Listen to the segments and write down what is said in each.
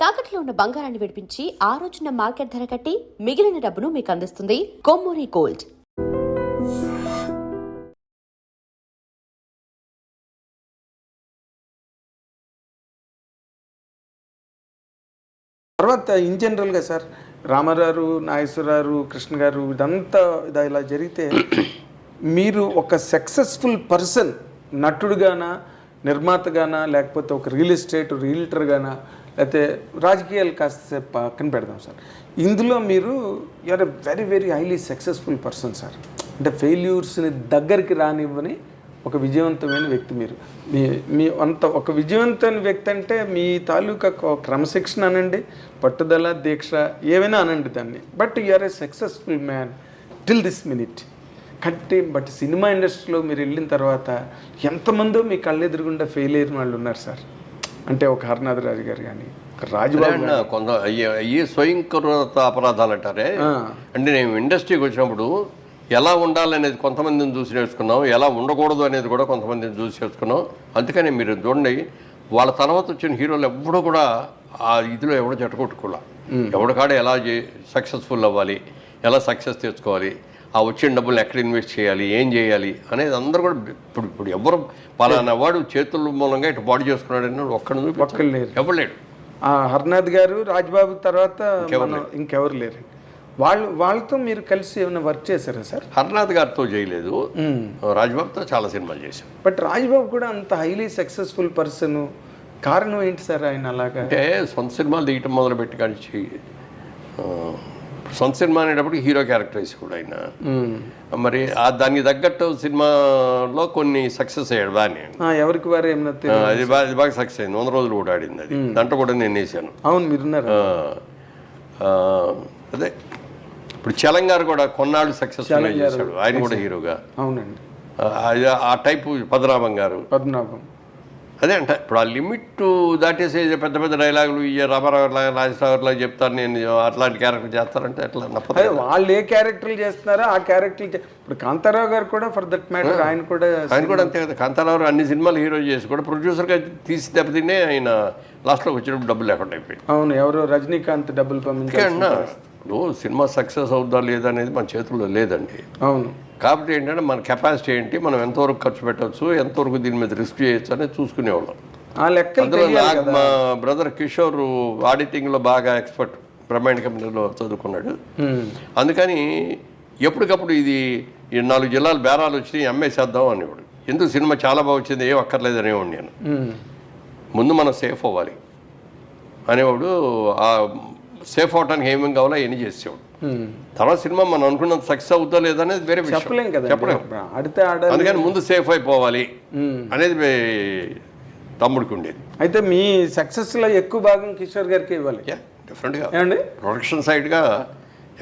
తాకట్లో ఉన్న బంగారాన్ని విడిపించి ఆ రోజున మార్కెట్ ధర కట్టి మిగిలిన డబ్బును మీకు అందిస్తుంది కొమ్మూరి గోల్డ్. తర్వాత ఇన్ జనరల్గా సార్ రామారావు, నాగేశ్వరరావు, కృష్ణ గారు ఇదంతా ఇలా జరిగితే మీరు ఒక సక్సెస్ఫుల్ పర్సన్ నటుడుగానా, నిర్మాతగానా, లేకపోతే ఒక రియల్ ఎస్టేట్ రియల్టర్గానా, లేకపోతే రాజకీయాలు కాస్త పక్కన పెడదాం సార్, ఇందులో మీరు you're a very very highly successful person sir. అంటే ఫెయిల్యూర్స్ని దగ్గరికి రానివ్వని ఒక విజయవంతమైన వ్యక్తి మీరు. మీ అంత ఒక విజయవంతమైన వ్యక్తి అంటే మీ తాలూకా క్రమశిక్షణ అనండి, పట్టుదల, దీక్ష ఏమైనా అనండి దాన్ని. But you're a successful man till this minute. But cinema ఇండస్ట్రీలో మీరు వెళ్ళిన తర్వాత ఎంతమందో మీ కళ్ళెదురుగుండా ఫెయిల్ అయిన వాళ్ళు ఉన్నారు సార్. అంటే ఒక హరనాథ్ రాజు గారు కానీ, ఒక రాజబాబు కొంత అయ్యే స్వయంకృత అపరాధాలు అంటారే. అంటే నేను ఇండస్ట్రీకి వచ్చినప్పుడు ఎలా ఉండాలనేది కొంతమందిని చూసి నేర్చుకున్నాం, ఎలా ఉండకూడదు అనేది కూడా కొంతమందిని చూసి నేర్చుకున్నాం. అందుకని మీరు చూడండి, వాళ్ళ తర్వాత వచ్చిన హీరోలు ఎవడో కూడా ఆ ఇదిలో ఎవడో జట్టకొట్టుకోలే. ఎవడికాడ ఎలా సక్సెస్ఫుల్ అవ్వాలి, ఎలా సక్సెస్ తెచ్చుకోవాలి, ఆ వచ్చిన డబ్బులు ఎక్కడ ఇన్వెస్ట్ చేయాలి, ఏం చేయాలి అనేది అందరూ కూడా ఇప్పుడు ఎవరు పలానా వాడు చేతుల మూలంగా ఇటు బాడీ చేసుకున్నాడు అని ఒక్కడు లేరు, ఎవరు లేడు. హర్నాథ్ గారు, రాజ్బాబు తర్వాత ఇంకెవరు లేరు. వాళ్ళతో మీరు కలిసి ఏమైనా వర్క్ చేశారా సార్? హర్నాథ్ గారితో చేయలేదు, రాజ్బాబుతో చాలా సినిమాలు చేశాం. బట్ రాజ్బాబు కూడా అంత హైలీ సక్సెస్ఫుల్ పర్సన్, కారణం ఏంటి సార్ ఆయన అలాగా? అంటే సొంత సినిమాలు దిగటం మొదలుపెట్టి కానీ సొంత సినిమా అనేటప్పుడు హీరో క్యారెక్టర్స్ కూడా ఆయన మరి దానికి తగ్గట్టు సినిమాలో కొన్ని సక్సెస్ అయ్యాడు బాగానే. ఎవరికి వారు ఏమన్నా అది బాగా సక్సెస్ అయింది. 100 రోజులు కూడా ఆడింది అది. దాంట్లో కూడా నేను వేసాను. అవును, మీరున్నారు. అదే ఇప్పుడు చలంగారు కూడా కొన్నాళ్ళు సక్సెస్ఫుల్ చేశాడు, ఆయన కూడా హీరోగా. అవునండి, ఆ టైపు పద్మనాభం గారు. అదే అంటే ఇప్పుడు ఆ లిమిట్ దాటేసే పెద్ద పెద్ద డైలాగులు రామారావు రాజేశ్వరరావు చెప్తాను నేను అట్లాంటి క్యారెక్టర్ చేస్తారంటే ఎట్లా నప్పదు. వాళ్ళు ఏ క్యారెక్టర్లు చేస్తున్నారో ఆ క్యారెక్టర్. ఇప్పుడు కాంతారావు గారు కూడా ఫర్ దట్ మ్యాటర్ ఆయన కూడా అంతే కదా. కాంతారావు అన్ని సినిమాలు హీరో చేసి కూడా ప్రొడ్యూసర్గా తీసి దెబ్బతినే ఆయన లాస్ట్లోకి వచ్చినప్పుడు డబ్బులు లేకుండా అయిపోయింది. అవును, ఎవరు రజనీకాంత్ డబ్బులు పంపించారు. ఇప్పుడు సినిమా సక్సెస్ అవుద్దా లేదా అనేది మన చేతుల్లో లేదండి. అవును, కాబట్టి ఏంటంటే మన కెపాసిటీ ఏంటి, మనం ఎంతవరకు ఖర్చు పెట్టవచ్చు, ఎంతవరకు దీని మీద రిస్క్ చేయొచ్చు అనేది చూసుకునేవాళ్ళం. అందులో మా బ్రదర్ కిషోర్ ఆడిటింగ్లో బాగా ఎక్స్పర్ట్, బ్రహ్మాండ కంపెనీలో చదువుకున్నాడు. అందుకని ఎప్పటికప్పుడు ఇది 4 జిల్లాలు బేరాలు వచ్చి అమ్మేసేద్దాం అనేవాడు. ఎందుకు సినిమా చాలా బాగా వచ్చింది, ఏం అక్కర్లేదు అనేవాడు నేను. ముందు మనం సేఫ్ అవ్వాలి అనేవాడు. ఆ సేఫ్ అవడానికి ఏమేమి కావాలో అవన్నీ చేసేవాడు. తర్వాత సినిమా మనం అనుకున్నంత సక్సెస్ అవుతా లేదనేది వేరే విషయం, చెప్పలేం. అందుకని ముందు సేఫ్ అయిపోవాలి అనేది తమ్ముడికి ఉండేది. అయితే మీ సక్సెస్లో ఎక్కువ భాగం కిషోర్ గారికి ఇవ్వాలి. డిఫరెంట్గా ప్రొడక్షన్ సైడ్గా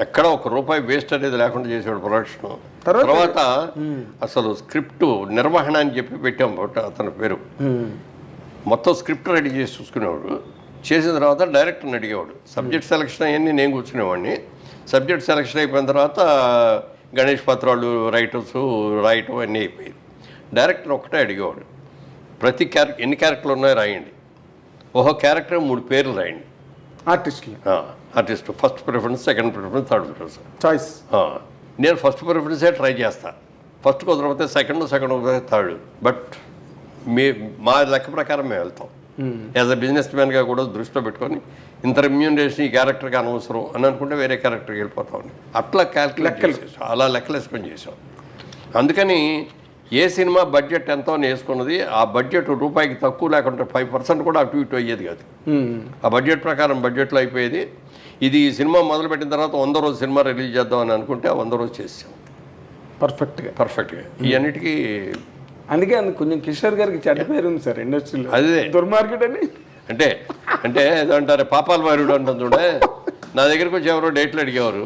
ఎక్కడ ₹1 వేస్ట్ అనేది లేకుండా చేసేవాడు ప్రొడక్షన్. తర్వాత అసలు స్క్రిప్ట్ నిర్వహణ అని చెప్పి పెట్టాం అతని పేరు. మొత్తం స్క్రిప్ట్ రెడీ చేసి చూసుకునేవాడు. చేసిన తర్వాత డైరెక్టర్ని అడిగేవాడు. సబ్జెక్ట్ సెలక్షన్ అవన్నీ నేను కూర్చునేవాడిని. సబ్జెక్ట్ సెలక్షన్ అయిపోయిన తర్వాత గణేష్ పత్రాలు రైటర్స్ రాయటం అన్నీ అయిపోయింది. డైరెక్టర్ ఒక్కటే అడిగేవాడు, ప్రతి ఎన్ని క్యారెక్టర్లు ఉన్నాయో రాయండి, ఓహో క్యారెక్టర్ 3 పేర్లు రాయండి. Artist first preference, second preference, third preference choice. నేను ఫస్ట్ ప్రిఫరెన్సే ట్రై చేస్తాను. ఫస్ట్ కుదరకపోతే సెకండ్ కుదరకపోతే థర్డ్. బట్ మా లెక్క ప్రకారం మేము వెళ్తాం. యాజ్ అ బిజినెస్ మ్యాన్గా కూడా దృష్టిలో పెట్టుకొని ఇంత రెమ్యూనరేషన్ ఈ క్యారెక్టర్కి అనవసరం అని అనుకుంటే వేరే క్యారెక్టర్కి వెళ్ళిపోతామని అట్లా క్యాల్కులేట్ చేసాం, అలా లెక్కలు వేసుకొని చేసాం. అందుకని ఏ సినిమా బడ్జెట్ ఎంతో అని వేసుకున్నది ఆ బడ్జెట్ రూపాయికి తక్కువ లేకుండా 5% కూడా అటు ఇటు అయ్యేది కాదు. ఆ బడ్జెట్ ప్రకారం బడ్జెట్లో అయిపోయేది. ఇది సినిమా మొదలుపెట్టిన తర్వాత 100 రోజు సినిమా రిలీజ్ చేద్దామని అనుకుంటే ఆ 100 రోజు చేసాం పర్ఫెక్ట్గా. ఈ అన్నిటికీ అందుకే కొంచెం కిషోర్ గారికి చెడ్డ పేరు ఉంది సార్ ఇండస్ట్రీలో, అదే దుర్మార్కెట్ అని. అంటే ఏదంటారు పాపాల వారుడు అంటాం చూడే. నా దగ్గరికి వచ్చి ఎవరో డేట్లు అడిగేవారు.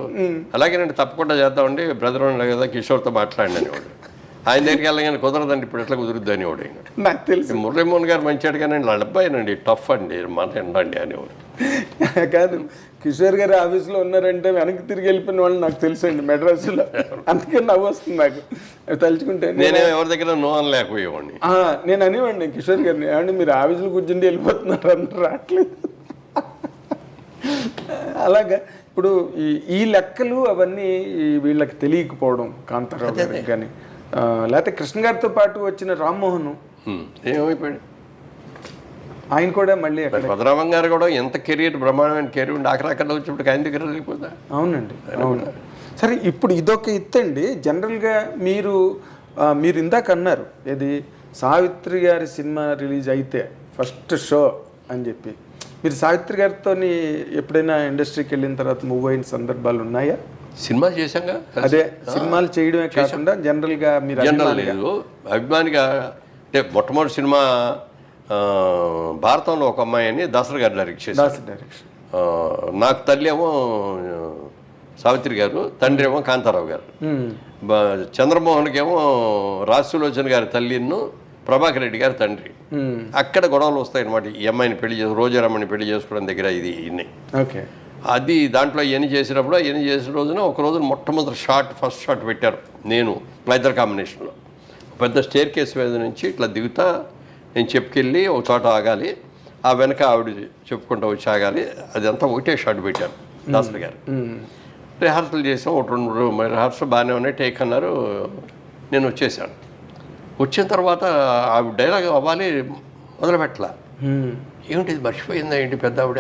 అలాగే నేను తప్పకుండా చేద్దామండి, బ్రదర్ ఉన్నాడు కదా కిషోర్తో మాట్లాడండి అనేవాడు. ఆయన దగ్గరికి వెళ్ళగానే కుదరదండి, ఇప్పుడు ఎట్లా కుదురుద్ది అనేవాడు. నాకు తెలుసు మురళీమోహన్ గారు మంచి అడిగానండి, వాళ్ళ అబ్బాయినండి టఫ్ అండి మాట ఎండండి అనేవాడు. కాదు, కిషోర్ గారు ఆఫీస్లో ఉన్నారంటే వెనక్కి తిరిగి వెళ్ళిపోయిన వాళ్ళు నాకు తెలుసు అండి మెడ్రాస్లో. అందుకే నవ్వు వస్తుంది నాకు తలుచుకుంటే. నేను ఎవరి దగ్గర నో అని లేకపోయేవాడిని. నేను అనేవాడిని కిషోర్ గారిని, ఏమండి మీరు ఆఫీసులో కూర్చుండి వెళ్ళిపోతున్నారు అంటే రావట్లేదు. అలాగా ఇప్పుడు ఈ లెక్కలు అవన్నీ వీళ్ళకి తెలియకపోవడం కాంతారావు గారికి కానీ లేకపోతే కృష్ణ గారితో పాటు వచ్చిన రామ్మోహన్ ఏమైపోయాడు ఆయన కూడా మళ్ళీ పద్మనాభం గారు కూడా ఎంత కెరీర్ బ్రహ్మాండమైన కెరీర్ ఉండి ఆఖరాకన్నా వచ్చినప్పుడు ఆయన దగ్గర వెళ్ళిపోతా. అవునండి అవును. సరే ఇప్పుడు ఇదొక ఎత్తండి. జనరల్గా మీరు ఇందాక అన్నారు ఏది సావిత్రి గారి సినిమా రిలీజ్ అయితే ఫస్ట్ షో అని చెప్పి, మీరు సావిత్రి గారితో ఎప్పుడైనా ఇండస్ట్రీకి వెళ్ళిన తర్వాత మూవ్ అయిన సందర్భాలు ఉన్నాయా? సినిమాలు చేశాంగా. అదే సినిమాలు చేయడమే కాకుండా జనరల్గా మీరు జనరల్ లేదు అభిమానిగా అంటే మొట్టమొదటి సినిమా భారతంలో ఒక అమ్మాయి అని దాసరి గారు డైరెక్ట్ చేశారు. నాకు తల్లి ఏమో సావిత్రి గారు, తండ్రి ఏమో కాంతారావు గారు. చంద్రమోహన్కి ఏమో రాజసులోచన గారి తల్లిను ప్రభాకర్ రెడ్డి గారి తండ్రి. అక్కడ గొడవలు వస్తాయన్నమాట. ఈ అమ్మాయిని పెళ్లి చేసి రోజారమ్మని పెళ్లి చేసుకోవడం దగ్గర ఇది ఇన్ని ఓకే. అది దాంట్లో ఇవన్నీ చేసినప్పుడు ఇవన్నీ చేసిన రోజున ఒక రోజున మొట్టమొదటి ఫస్ట్ షాట్ పెట్టారు నేను మా ఇద్దరు కాంబినేషన్లో. పెద్ద స్టేర్ కేసు మీద నుంచి ఇట్లా దిగుతా నేను చెప్పుకెళ్ళి ఒక చోట ఆగాలి, ఆ వెనక ఆవిడ చెప్పుకుంటూ వచ్చి ఆగాలి. అదంతా ఒకటే షాట్ పెట్టారు దాసరి గారు. రిహార్సల్ చేసాం, ఒక 2 రిహార్సల్ బాగానే ఉన్నాయి, టేక్ అన్నారు. నేను వచ్చేసాను. వచ్చిన తర్వాత ఆవిడ డైలాగ్ అవ్వాలి మొదలుపెట్టలా. ఏమిటి మర్చిపోయిందా ఏంటి పెద్ద ఆవిడ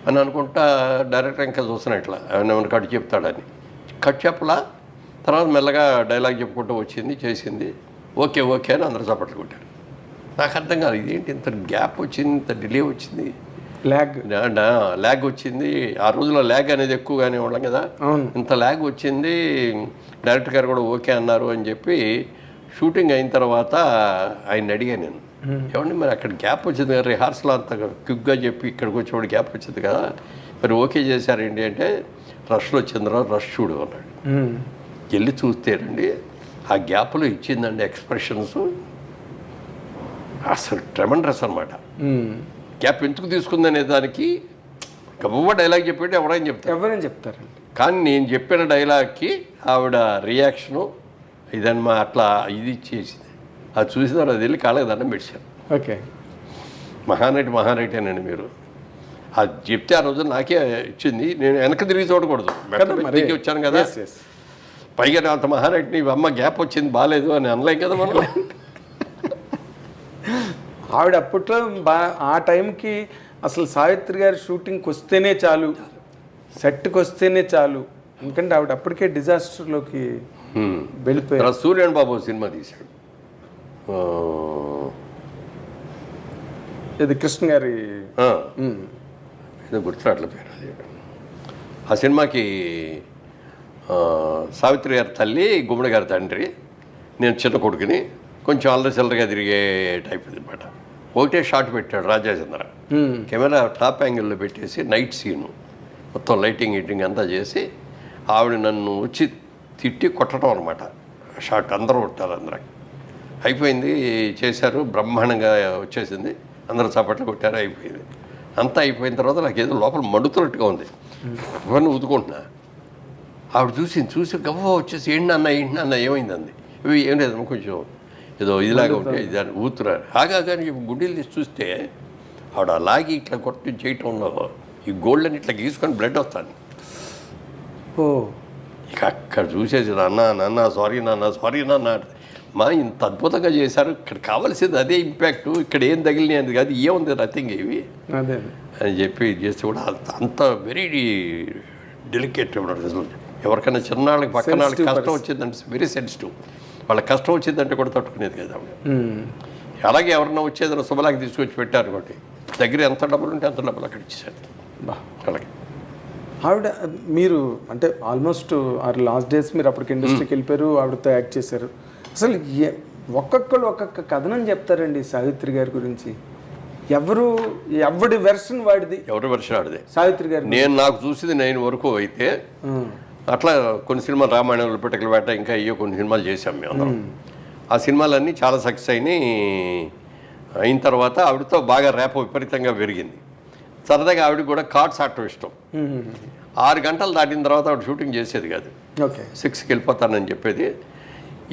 అని అనుకుంటా డైరెక్టర్ ఇంకా చూస్తున్నా ఇట్లా ఏమైనా కట్ చెప్తాడని. కట్ చెప్పలా. తర్వాత మెల్లగా డైలాగ్ చెప్పుకుంటూ వచ్చింది, చేసింది. ఓకే ఓకే అని అందరూ చప్పట్లు కొట్టారు. నాకు అర్థం కాదు ఇదేంటి ఇంత గ్యాప్ వచ్చింది, ఇంత డిలే వచ్చింది, ల్యాగ్ వచ్చింది. ఆ రోజుల్లో ల్యాగ్ అనేది ఎక్కువగానే ఉన్నాం కదా, ఇంత ల్యాగ్ వచ్చింది. డైరెక్టర్ గారు కూడా ఓకే అన్నారు అని చెప్పి షూటింగ్ అయిన తర్వాత ఆయన అడిగాను నేను, ఏమండి మరి అక్కడ గ్యాప్ వచ్చింది కదా, రిహార్సల్ అంత క్విక్గా చెప్పి ఇక్కడికి వచ్చేవాడు గ్యాప్ వచ్చింది కదా, మరి ఓకే చేశారేంటి అంటే రష్లో వచ్చింది రష్ చూడు అన్నాడు. వెళ్ళి చూస్తేనండి ఆ గ్యాప్లో ఇచ్చిందండి ఎక్స్ప్రెషన్స్ అసలు ట్రెమండరస్ అనమాట. గ్యాప్ ఎందుకు తీసుకుందనే దానికి గొప్ప డైలాగ్ చెప్పేటి ఎవరైనా చెప్తారండి. కానీ నేను చెప్పిన డైలాగ్కి ఆవిడ రియాక్షను ఇదన్నమా అట్లా ఇది చేసింది. అది చూసిన తర్వాత వెళ్ళి కాళ్ళకి దండం పెట్టాను. ఓకే, మహానటేనండి మీరు. అది చెప్తే ఆ రోజు నాకే ఇచ్చింది. నేను వెనక తిరిగి చూడకూడదు, దిగి వచ్చాను కదా. పైగా అంత మహానటిని అమ్మ గ్యాప్ వచ్చింది బాగాలేదు అని అనలేం కదా మనం. ఆవిడ అప్పట్లో ఆ టైంకి అసలు సావిత్రి గారి షూటింగ్కి వస్తేనే చాలు, సెట్కి వస్తేనే చాలు, ఎందుకంటే ఆవిడ అప్పటికే డిజాస్టర్లోకి వెళ్ళిపోయారు. సూర్యన్ బాబు సినిమా తీశాడు, ఇది కృష్ణ గారి ఏదో గుర్తురాట్ల పేరు. ఆ సినిమాకి సావిత్రి గారి తల్లి, గుమ్మడి గారి తండ్రి, నేను చిన్న కొడుకుని, కొంచెం అల్లరి చిల్లరగా తిరిగే టైప్ అనమాట. ఒకటే షాట్ పెట్టాడు రాజాచంద్ర. కెమెరా టాప్ యాంగిల్లో పెట్టేసి నైట్ సీను మొత్తం లైటింగ్ హీటింగ్ అంతా చేసి ఆవిడ నన్ను వచ్చి తిట్టి కొట్టడం అనమాట. షాట్ అందరూ కొట్టారు, అందరికి అయిపోయింది, చేశారు, బ్రహ్మాండంగా వచ్చేసింది, అందరూ చప్పట్లు కొట్టారు, అయిపోయింది. అంతా అయిపోయిన తర్వాత నాకు ఏదో లోపల మండుతున్నట్టుగా ఉంది, అవన్నీ ఊదుకుంటున్నా. ఆవిడ చూసి గవ్వ వచ్చేసి ఏంటన్నా ఏమైంది అంది. ఇవి ఏం లేదమ్మా కొంచెం ఏదో ఇదిలాగా ఉంటే ఇది ఊతున్నారు. కానీ గుండెలు తీసి చూస్తే ఆవిడ లాగి ఇట్లా కొట్టి చేయటంలో ఈ గోల్డ్ని ఇట్లా గీసుకొని బ్లడ్ వస్తాను. ఇక అక్కడ చూసేసి నాన్న సారీ నాన్న మా ఇంత అద్భుతంగా చేశారు, ఇక్కడ కావాల్సింది అదే ఇంపాక్ట్, ఇక్కడ ఏం తగిలినాయి అది కాదు, ఏముంది నథింగ్ ఇవి అని చెప్పి చేస్తే కూడా అంత వెరీ డెలికేట్ అసలు. ఎవరికైనా చిన్నాళ్ళకి పక్కన వాళ్ళకి కష్టం వచ్చిందంటే వెరీ సెన్సిటివ్, వాళ్ళకి కష్టం వచ్చిందంటే కూడా తట్టుకునేది కదా. అలాగే ఎవరన్నా వచ్చేదన్నా శుభలాకి తీసుకొచ్చి పెట్టారు కాబట్టి దగ్గర ఎంత డబ్బులు ఉంటే అంత డబ్బులు అక్కడ ఇచ్చేసారు. అలాగే ఆవిడ మీరు అంటే ఆల్మోస్ట్ లాస్ట్ డేస్ మీరు అప్పటికి ఇండస్ట్రీకి వెళ్ళిపోయారు, ఆవిడతో యాక్ట్ చేశారు. అసలు ఒక్కొక్కరు ఒక్కొక్క కథనం చెప్తారండి సావిత్రి గారి గురించి. ఎవడి వెర్షన్ వాడిది, ఎవరి వెర్షన్ ఆడిదే సావిత్రి గారు. నాకు చూసింది 9 వరకు అయితే అట్లా కొన్ని సినిమాలు రామాయణంలో పిటకల వేట ఇంకా అయ్యో కొన్ని సినిమాలు చేశాం మేము అందరం. ఆ సినిమాలన్నీ చాలా సక్సెస్ అయిన తర్వాత ఆవిడతో బాగా ర్యాప్ విపరీతంగా పెరిగింది. సరదాగా ఆవిడకి కూడా కార్డ్స్ ఆడటం ఇష్టం. 6 గంటలు దాటిన తర్వాత ఆవిడ షూటింగ్ చేసేది కాదు, 6కి వెళ్ళిపోతానని చెప్పేది.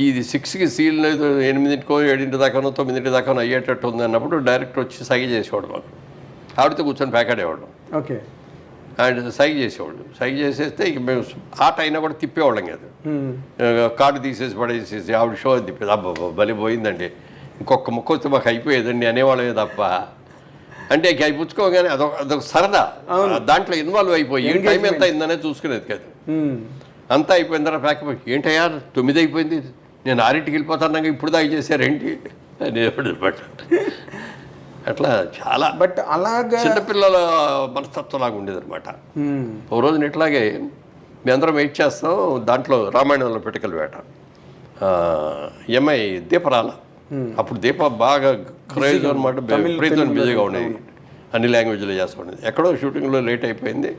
ఇది 6కి సీల్ 8కో 7 దాకానో 9 దాకానో అయ్యేటట్టు ఉంది అన్నప్పుడు డైరెక్టర్ వచ్చి సైగ చేసేవాడు మాకు, ఆవిడతో కూర్చొని ప్యాకాడేవాడు. ఓకే, ఆయన సైజ్ చేసేవాళ్ళు, సైజ్ చేసేస్తే ఇక మేము ఆట అయినా కూడా తిప్పేవాళ్ళం కాదు. కార్డు తీసేసి పడేసేసి ఆవిడ షో తిప్పేది. అబ్బా బలి పోయిందండి, ఇంకొక ముక్క వస్తే మాకు అయిపోయేదండి అనేవాళ్ళమే తప్ప. అంటే ఇక అవి పుచ్చుకోగానే అదొక సరదా, దాంట్లో ఇన్వాల్వ్ అయిపోయి ఏ టైం ఎంత అయిందనే చూసుకునేది కాదు. అంతా అయిపోయిన తర్వాత ప్యాకపోయి ఏంటయ్యా 9 అయిపోయింది, నేను 6ంటికి వెళ్ళిపోతాను, ఇప్పుడు దాకా చేశారేంటి అనేవాడు అనమాట. అట్లా చాలా బట్ అలాగా చిన్నపిల్లల మనస్తత్వం లాగా ఉండేది అనమాట. ఓ రోజున ఇట్లాగే మేము అందరం వెయిట్ చేస్తాం, దాంట్లో రామాయణంలో పిటకల వేట, ఎంఐ దీపరాల, అప్పుడు దీప బాగా క్రేజ్ అనమాట, విపరీతమైన బిజీగా ఉండేది, అన్ని లాంగ్వేజ్లో చేస్తూ ఉండేది. ఎక్కడో షూటింగ్లో లేట్ అయిపోయింది,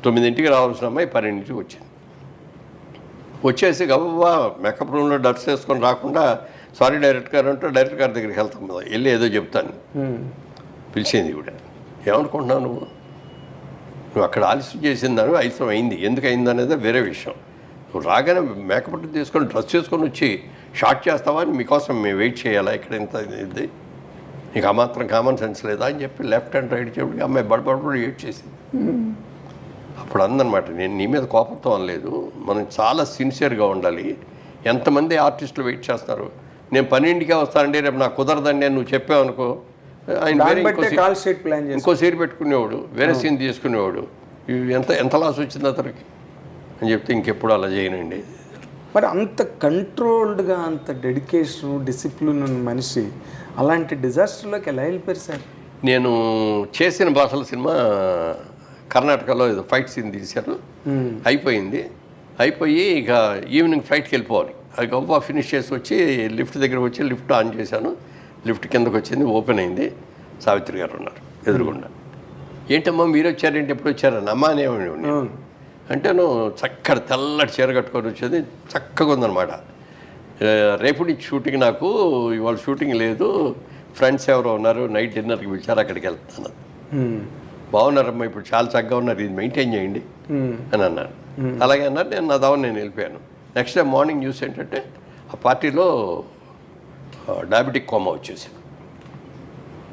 9ంటికి రావాల్సిన అమ్మాయి 12ంటికి వచ్చింది. వచ్చేసి గవ్వా మేకప్ రూమ్లో డ్రెస్ వేసుకొని రాకుండా సారీ డైరెక్టర్ గారు అంటే డైరెక్టర్ గారి దగ్గరికి వెళ్తాం కదా, వెళ్ళి ఏదో చెప్తాను పిలిచింది కూడా. ఏమనుకుంటున్నావు నువ్వు అక్కడ ఆలస్యం చేసిందాను, ఆలస్యం అయింది, ఎందుకు అయింది అనేది వేరే విషయం. నువ్వు రాగానే మేకప్ తీసుకొని డ్రెస్ చేసుకొని వచ్చి షార్ట్ చేస్తావా అని మీకోసం మేము వెయిట్ చేయాలా ఇక్కడ, ఇంత ఇది నీకు ఆ మాత్రం కామన్ సెన్స్ లేదా అని చెప్పి లెఫ్ట్ అండ్ రైట్ చెప్పి అమ్మాయి బడబడి వెయిట్ చేసింది. అప్పుడు అందనమాట, నేను నీ మీద కోపంతో అనలేదు, మనం చాలా సిన్సియర్గా ఉండాలి, ఎంతమంది ఆర్టిస్టులు వెయిట్ చేస్తున్నారు, నేను 12ంటికే వస్తానండి, రేపు నాకు కుదరదండి అని నువ్వు చెప్పావు అనుకో, ఆయన ఇంకో సీన్ పెట్టుకునేవాడు, వేరే సీన్ తీసుకునేవాడు, ఎంత లాస్ వచ్చింది అతనికి అని చెప్తే ఇంకెప్పుడు అలా చేయనండి. మరి అంత కంట్రోల్డ్గా అంత డెడికేషన్ డిసిప్లిన్ ఉన్న మనిషి అలాంటి డిజాస్టర్లోకి ఎలా వెళ్ళిపోయారు సార్? నేను చేసిన భాషల సినిమా కర్ణాటకలో ఏదో ఫైట్ సీన్ తీశారు, అయిపోయింది, అయిపోయి ఇక ఈవినింగ్ ఫ్లైట్కి వెళ్ళిపోవాలి. అది గొప్ప ఫినిష్ చేసి వచ్చి లిఫ్ట్ దగ్గర వచ్చి లిఫ్ట్ ఆన్ చేశాను, లిఫ్ట్ కిందకు వచ్చింది, ఓపెన్ అయింది, సావిత్రి గారు ఉన్నారు ఎదురుగుండా. ఏంటమ్మా మీరు వచ్చారేంటి, ఎప్పుడు వచ్చారని అమ్మ అనేవాడిని. అంటే నువ్వు చక్కటి తెల్లటి చీర కట్టుకొని వచ్చేది, చక్కగా ఉందన్నమాట. రేపు నుంచి షూటింగ్, నాకు ఇవాళ షూటింగ్ లేదు, ఫ్రెండ్స్ ఎవరో ఉన్నారు, నైట్ డిన్నర్కి పిలిచారు, అక్కడికి వెళ్తాను. బాగున్నారమ్మా, ఇప్పుడు చాలా చక్కగా ఉన్నారు, ఇది మెయింటైన్ చేయండి అని అన్నారు. అలాగే అన్నారు, నేను నా దావని నేను వెళ్ళిపోయాను. నెక్స్ట్ డే మార్నింగ్ న్యూస్ ఏంటంటే ఆ పార్టీలో డయాబెటిక్ కోమా వచ్చేసింది.